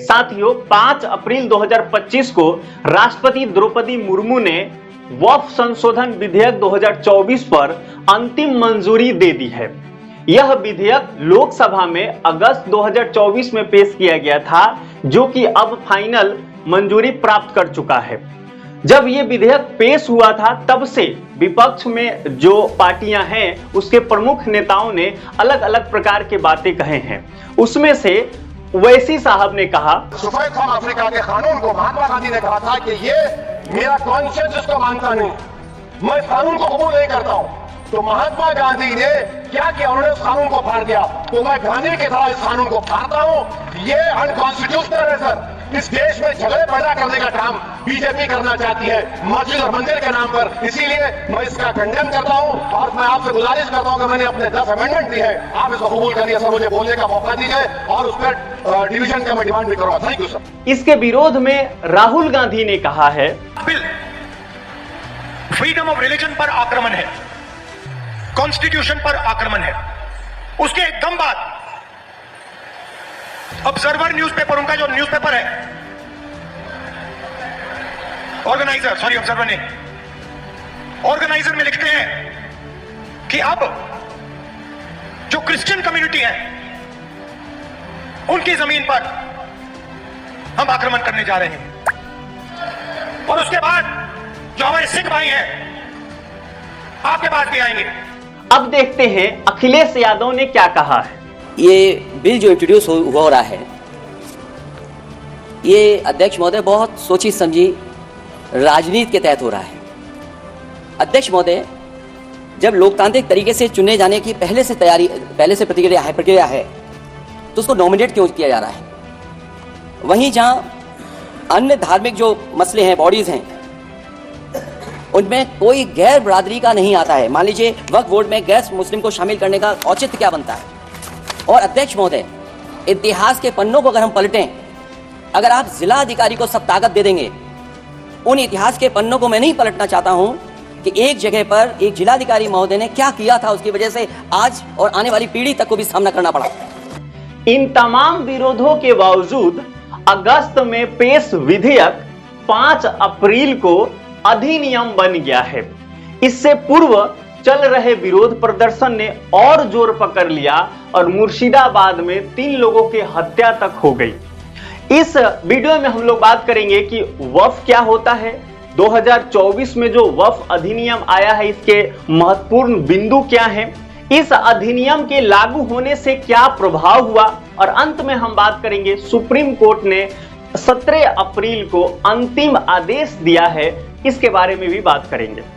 साथियों 5 अप्रैल 2025 को राष्ट्रपति द्रौपदी मुर्मू ने वक्फ संशोधन विधेयक 2024 पर अंतिम मंजूरी दे दी है। यह विधेयक लोकसभा में अगस्त 2024 में पेश किया गया था, जो कि अब फाइनल मंजूरी प्राप्त कर चुका है। जब ये विधेयक पेश हुआ था तब से विपक्ष में जो पार्टियां हैं उसके प्रमुख नेताओं ने अलग अलग प्रकार के बातें कहे हैं। उसमें से ओवैसी साहब ने कहा, सफेद खान अफ्रीका के कानून को महात्मा गांधी ने कहा था कि ये मेरा कॉन्शियस इसको मानता नहीं, मैं इस कानून को कबूल नहीं करता हूं। तो महात्मा गांधी ने क्या किया, उन्होंने उस कानून को फाड़ दिया। तो मैं गांधी की तरह इस कानून को फाड़ता हूं। ये अनकॉन्स्टिट्यूशनल है सर। इस देश में झगड़े पैदा करने का काम बीजेपी करना चाहती है मस्जिद और मंदिर के नाम पर। इसीलिए मैं इसका खंडन करता हूं और मैं आपसे गुजारिश करता हूं कि मैंने अपने 10 अमेंडमेंट दिए हैं, आप इसको कबूल करिए सर, मुझे बोलने का मौका दीजिए और उस पर डिवीजन का मैं डिमांड भी करूंगा। Thank you sir. इसके विरोध में राहुल गांधी ने कहा है, बिल फ्रीडम ऑफ रिलीजन पर आक्रमण है, कॉन्स्टिट्यूशन पर आक्रमण है। उसके एकदम बाद ऑब्जर्वर न्यूज़पेपर, उनका जो न्यूज़पेपर है, ऑर्गेनाइजर में लिखते हैं कि अब जो क्रिश्चियन कम्युनिटी है उनकी जमीन पर हम आक्रमण करने जा रहे हैं। और उसके बाद जो हमारे सिख भाई हैं आपके पास भी आएंगे। अब देखते हैं अखिलेश यादव ने क्या कहा है। ये बिल जो इंट्रोड्यूस हो रहा है, ये अध्यक्ष महोदय बहुत सोची समझी राजनीति के तहत हो रहा है। अध्यक्ष महोदय, जब लोकतांत्रिक तरीके से चुने जाने की पहले से प्रक्रिया है तो उसको नॉमिनेट क्यों किया जा रहा है? वहीं जहां अन्य धार्मिक जो मसले हैं, बॉडीज हैं, उनमें कोई गैर बरादरी का नहीं आता है। मान लीजिए वक्फ बोर्ड में गैर मुस्लिम को शामिल करने का औचित्य क्या बनता है? और अध्यक्ष महोदय, इतिहास के पन्नों को अगर हम पलटें, अगर आप जिला अधिकारी को सब ताकत दे देंगे, उन इतिहास के पन्नों को मैं नहीं पलटना चाहता हूं कि एक जगह पर एक जिलाधिकारी महोदय ने क्या किया था, उसकी वजह से आज और आने वाली पीढ़ी तक को भी सामना करना पड़ा। इन तमाम विरोधों के बावजूद अगस्त में पेश विधेयक 5 अप्रैल को अधिनियम बन गया है। इससे पूर्व चल रहे विरोध प्रदर्शन ने और जोर पकड़ लिया और मुर्शिदाबाद में 3 लोगों की हत्या तक हो गई। इस वीडियो में हम लोग बात करेंगे कि वक्फ क्या होता है, 2024 में जो वक्फ अधिनियम आया है इसके महत्वपूर्ण बिंदु क्या हैं, इस अधिनियम के लागू होने से क्या प्रभाव हुआ, और अंत में हम बात करेंगे सुप्रीम कोर्ट ने 17 अप्रैल को अंतिम आदेश दिया है, इसके बारे में भी बात करेंगे।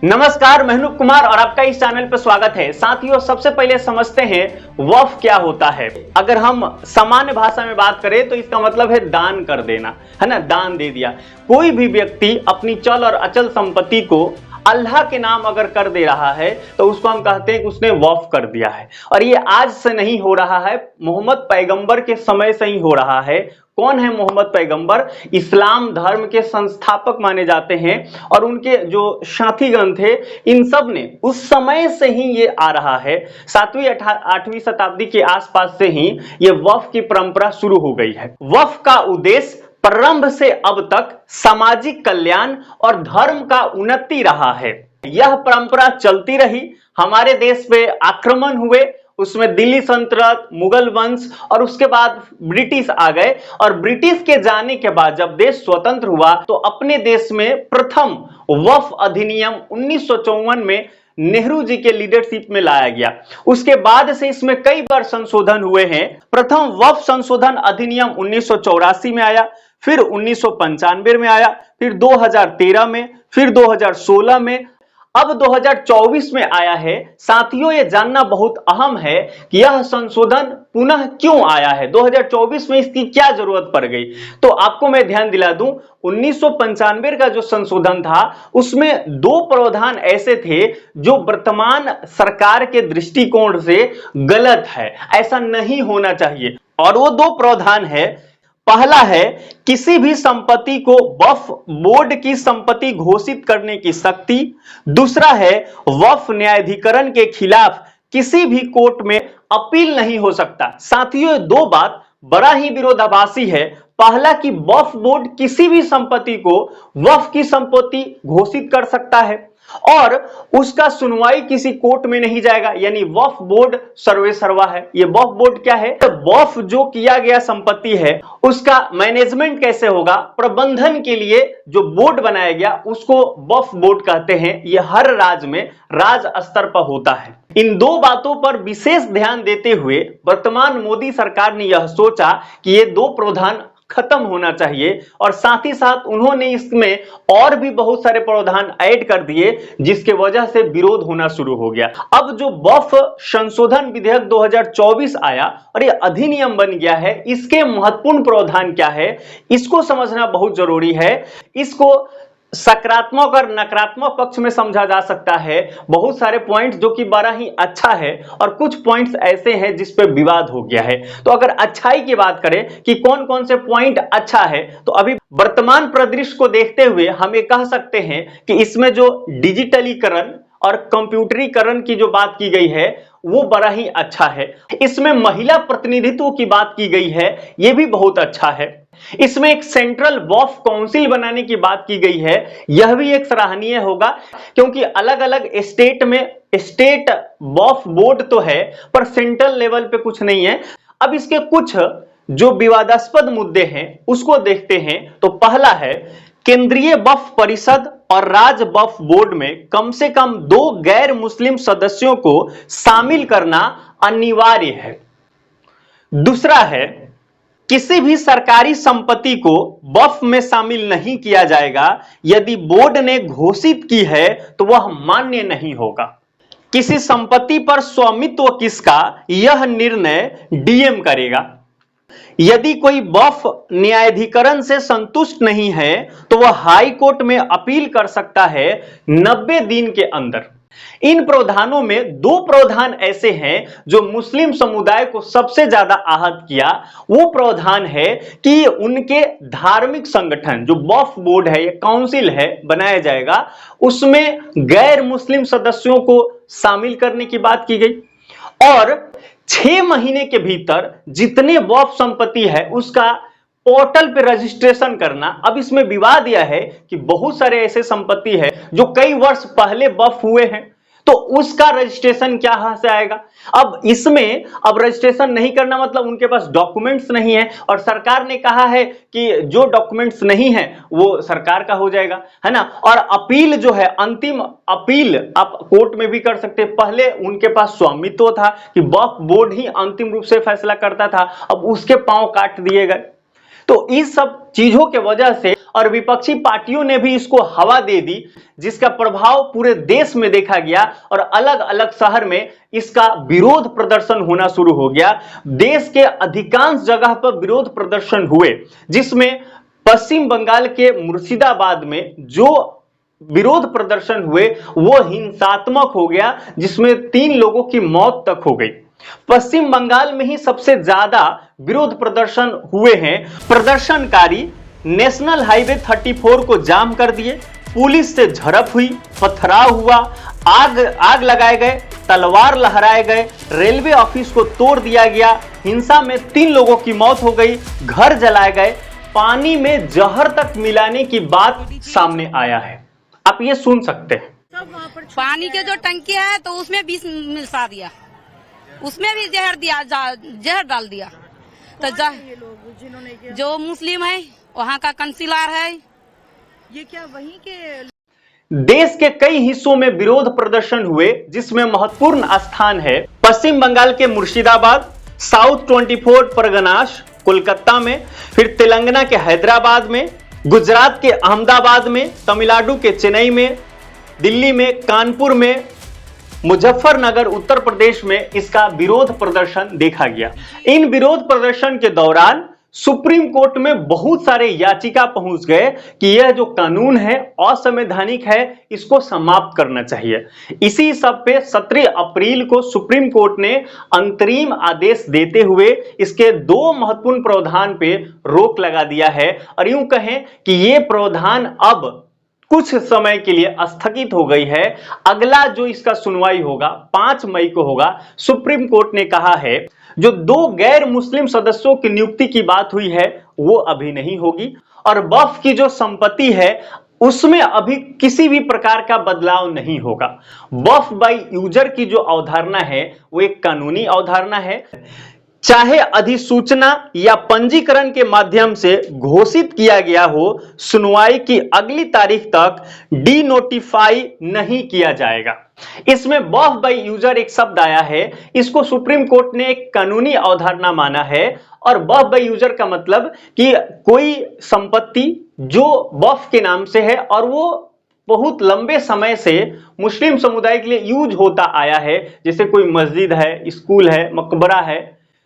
नमस्कार, मैं अनूप कुमार और आपका इस चैनल पर स्वागत है। साथियों, सबसे पहले समझते हैं वक्फ क्या होता है। अगर हम सामान्य भाषा में बात करें तो इसका मतलब है दान कर देना, है ना, दान दे दिया। कोई भी व्यक्ति अपनी चल और अचल संपत्ति को अल्लाह के नाम अगर कर दे रहा है तो उसको हम कहते हैं कि उसने वक्फ कर दिया है। और ये आज से नहीं हो रहा है, मोहम्मद पैगंबर के समय से ही हो रहा है। कौन है मोहम्मद पैगंबर? इस्लाम धर्म के संस्थापक माने जाते हैं और उनके जो साथीगण थे, इन सब ने उस समय से ही ये आ रहा है। 7वीं 8वीं शताब्दी के आसपास से ही ये वक्फ की परंपरा शुरू हो गई है। वक्फ का उद्देश्य प्रारंभ से अब तक सामाजिक कल्याण और धर्म का उन्नति रहा है। यह परंपरा चलती रही। हमारे देश पे आक्रमण हुए, उसमें दिल्ली सल्तनत, मुगल वंश और उसके बाद ब्रिटिश आ गए। और ब्रिटिश के जाने के बाद जब देश स्वतंत्र हुआ तो अपने देश में प्रथम वक्फ अधिनियम 1954 में नेहरू जी के लीडरशिप में लाया गया। उसके बाद से इसमें कई बार संशोधन हुए हैं। प्रथम वक्फ संशोधन अधिनियम 1984 में आया, फिर 1995 में आया, फिर 2013 में, फिर 2016 में, अब 2024 में आया है। साथियों, ये जानना बहुत अहम है कि यह संशोधन पुनः क्यों आया है, 2024 में इसकी क्या जरूरत पड़ गई। तो आपको मैं ध्यान दिला दूं, 1995 का जो संशोधन था उसमें 2 प्रावधान ऐसे थे जो वर्तमान सरकार के दृष्टिकोण से गलत है, ऐसा नहीं होना चाहिए। और वो 2 प्रावधान है, पहला है किसी भी संपत्ति को वक्फ बोर्ड की संपत्ति घोषित करने की शक्ति। दूसरा है वक्फ न्यायाधिकरण के खिलाफ किसी भी कोर्ट में अपील नहीं हो सकता। साथियों, दो बात बड़ा ही विरोधाभासी है। पहला कि वक्फ बोर्ड किसी भी संपत्ति को वक्फ की संपत्ति घोषित कर सकता है और उसका सुनवाई किसी कोर्ट में नहीं जाएगा, यानी वक्फ बोर्ड सर्वे सर्वा है। ये वक्फ बोर्ड क्या है? तो वक्फ जो किया गया संपत्ति है उसका मैनेजमेंट कैसे होगा, प्रबंधन के लिए जो बोर्ड बनाया गया उसको वक्फ बोर्ड कहते हैं। ये हर राज्य में राज्य स्तर पर होता है। इन दो बातों पर विशेष ध्यान देते हुए वर्तमान मोदी सरकार ने यह सोचा कि ये दो प्रावधान खत्म होना चाहिए और साथ ही साथ उन्होंने इसमें और भी बहुत सारे प्रावधान ऐड कर दिए, जिसके वजह से विरोध होना शुरू हो गया। अब जो वक्फ संशोधन विधेयक 2024 आया और ये अधिनियम बन गया है, इसके महत्वपूर्ण प्रावधान क्या है इसको समझना बहुत जरूरी है। इसको सकारात्मक और नकारात्मक पक्ष में समझा जा सकता है। बहुत सारे पॉइंट्स जो कि बड़ा ही अच्छा है और कुछ पॉइंट्स ऐसे हैं जिस पे विवाद हो गया है। तो अगर अच्छाई की बात करें कि कौन कौन से पॉइंट अच्छा है, तो अभी वर्तमान परिदृश्य को देखते हुए हम ये कह सकते हैं कि इसमें जो डिजिटलीकरण और कंप्यूटरीकरण की जो बात की गई है वो बड़ा ही अच्छा है। इसमें महिला प्रतिनिधित्व की बात की गई है, ये भी बहुत अच्छा है। इसमें एक सेंट्रल वक्फ काउंसिल बनाने की बात की गई है, यह भी एक सराहनीय होगा, क्योंकि अलग अलग स्टेट में स्टेट वक्फ बोर्ड तो है पर सेंट्रल लेवल पे कुछ नहीं है। अब इसके कुछ जो विवादास्पद मुद्दे हैं उसको देखते हैं। तो पहला है, केंद्रीय वक्फ परिषद और राज्य वक्फ बोर्ड में कम से कम 2 गैर मुस्लिम सदस्यों को शामिल करना अनिवार्य है। दूसरा है, किसी भी सरकारी संपत्ति को वक्फ में शामिल नहीं किया जाएगा, यदि बोर्ड ने घोषित की है तो वह मान्य नहीं होगा। किसी संपत्ति पर स्वामित्व किसका, यह निर्णय डीएम करेगा। यदि कोई वक्फ न्यायाधिकरण से संतुष्ट नहीं है तो वह हाई कोर्ट में अपील कर सकता है 90 दिन के अंदर। इन प्रावधानों में 2 प्रावधान ऐसे हैं जो मुस्लिम समुदाय को सबसे ज्यादा आहत किया। वो प्रावधान है कि उनके धार्मिक संगठन जो वक्फ बोर्ड है या काउंसिल है बनाया जाएगा, उसमें गैर मुस्लिम सदस्यों को शामिल करने की बात की गई और 6 महीने के भीतर जितने वक्फ संपत्ति है उसका पोर्टल पे रजिस्ट्रेशन करना। अब इसमें विवाद यह है कि बहुत सारे ऐसे संपत्ति है जो कई वर्ष पहले वक्फ हुए हैं, तो उसका रजिस्ट्रेशन क्या से आएगा। अब इसमें अब रजिस्ट्रेशन नहीं करना मतलब उनके पास डॉक्यूमेंट्स नहीं है और सरकार ने कहा है कि जो डॉक्यूमेंट्स नहीं है वो सरकार का हो जाएगा, है ना। और अपील जो है, अंतिम अपील आप कोर्ट में भी कर सकते हैं। पहले उनके पास स्वामित्व था कि वक्फ बोर्ड ही अंतिम रूप से फैसला करता था, अब उसके पांव काट दिए गए। तो इस सब चीजों के वजह से और विपक्षी पार्टियों ने भी इसको हवा दे दी, जिसका प्रभाव पूरे देश में देखा गया और अलग अलग शहर में इसका विरोध प्रदर्शन होना शुरू हो गया। देश के अधिकांश जगह पर विरोध प्रदर्शन हुए, जिसमें पश्चिम बंगाल के मुर्शिदाबाद में जो विरोध प्रदर्शन हुए वो हिंसात्मक हो गया, जिसमें 3 लोगों की मौत तक हो गई। पश्चिम बंगाल में ही सबसे ज्यादा विरोध प्रदर्शन हुए हैं। प्रदर्शनकारी नेशनल हाईवे 34 को जाम कर दिए, पुलिस से झड़प हुई, पथराव हुआ, आग लगाए गए, तलवार लहराए गए, रेलवे ऑफिस को तोड़ दिया गया, हिंसा में 3 लोगों की मौत हो गई, घर जलाए गए, पानी में जहर तक मिलाने की बात सामने आया है। आप ये सुन सकते हैं। पानी के जो टंकी है तो उसमें विष मिला दिया, उसमें भी जहर डाल दिया। तो जो मुस्लिम है वहाँ का काउंसिलर है, ये क्या वहीं के देश के कई हिस्सों में विरोध प्रदर्शन हुए, जिसमें महत्वपूर्ण स्थान है पश्चिम बंगाल के मुर्शिदाबाद, साउथ 24 परगनास कोलकाता में, फिर तेलंगाना के हैदराबाद में, गुजरात के अहमदाबाद में, तमिलनाडु के चेन्नई में, दिल्ली में, कानपुर में, मुजफ्फरनगर उत्तर प्रदेश में इसका विरोध प्रदर्शन देखा गया। इन विरोध प्रदर्शन के दौरान सुप्रीम कोर्ट में बहुत सारे याचिका पहुंच गए कि यह जो कानून है असंवैधानिक है, इसको समाप्त करना चाहिए। इसी सब पे 17 अप्रैल को सुप्रीम कोर्ट ने अंतरिम आदेश देते हुए इसके 2 महत्वपूर्ण प्रावधान पे रोक लगा दिया है और यूं कहें कि ये प्रावधान अब कुछ समय के लिए स्थगित हो गई है। अगला जो इसका सुनवाई होगा 5 मई को होगा। सुप्रीम कोर्ट ने कहा है जो 2 गैर मुस्लिम सदस्यों की नियुक्ति की बात हुई है वो अभी नहीं होगी, और वक्फ की जो संपत्ति है उसमें अभी किसी भी प्रकार का बदलाव नहीं होगा। वक्फ बाय यूजर की जो अवधारणा है वो एक कानूनी अवधारणा है। चाहे अधिसूचना या पंजीकरण के माध्यम से घोषित किया गया हो, सुनवाई की अगली तारीख तक डी नोटिफाई नहीं किया जाएगा। इसमें वक्फ बाय यूजर एक शब्द आया है, इसको सुप्रीम कोर्ट ने एक कानूनी अवधारणा माना है। और वक्फ बाय यूजर का मतलब कि कोई संपत्ति जो वक्फ के नाम से है और वो बहुत लंबे समय से मुस्लिम समुदाय के लिए यूज होता आया है, जैसे कोई मस्जिद है, स्कूल है, मकबरा है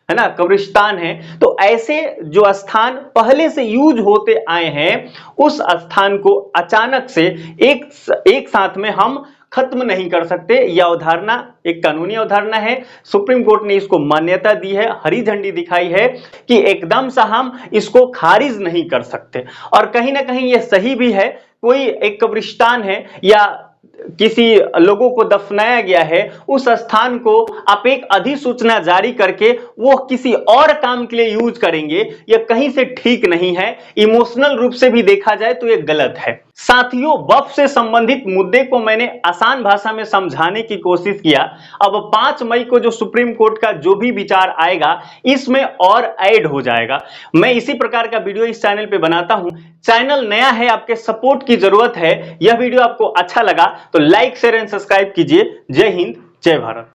ना, कब्रिस्तान है, तो ऐसे जो स्थान पहले से यूज होते आए हैं उस स्थान को अचानक से एक साथ में हम खत्म नहीं कर सकते। यह अवधारणा एक कानूनी अवधारणा है। सुप्रीम कोर्ट ने इसको मान्यता दी है, हरी झंडी दिखाई है कि एकदम से हम इसको खारिज नहीं कर सकते। और कहीं ना कहीं यह सही भी है। कोई एक कब्रिस्तान है या किसी लोगों को दफनाया गया है, उस स्थान को आप एक अधिसूचना जारी करके वो किसी और काम के लिए यूज करेंगे, यह कहीं से ठीक नहीं है। इमोशनल रूप से भी देखा जाए तो यह गलत है। साथियों, वक्फ से संबंधित मुद्दे को मैंने आसान भाषा में समझाने की कोशिश किया। अब 5 मई को जो सुप्रीम कोर्ट का जो भी विचार आएगा इसमें और ऐड हो जाएगा। मैं इसी प्रकार का वीडियो इस चैनल पे बनाता हूं। चैनल नया है, आपके सपोर्ट की जरूरत है। यह वीडियो आपको अच्छा लगा तो लाइक, शेयर एंड सब्सक्राइब कीजिए। जय हिंद, जय भारत।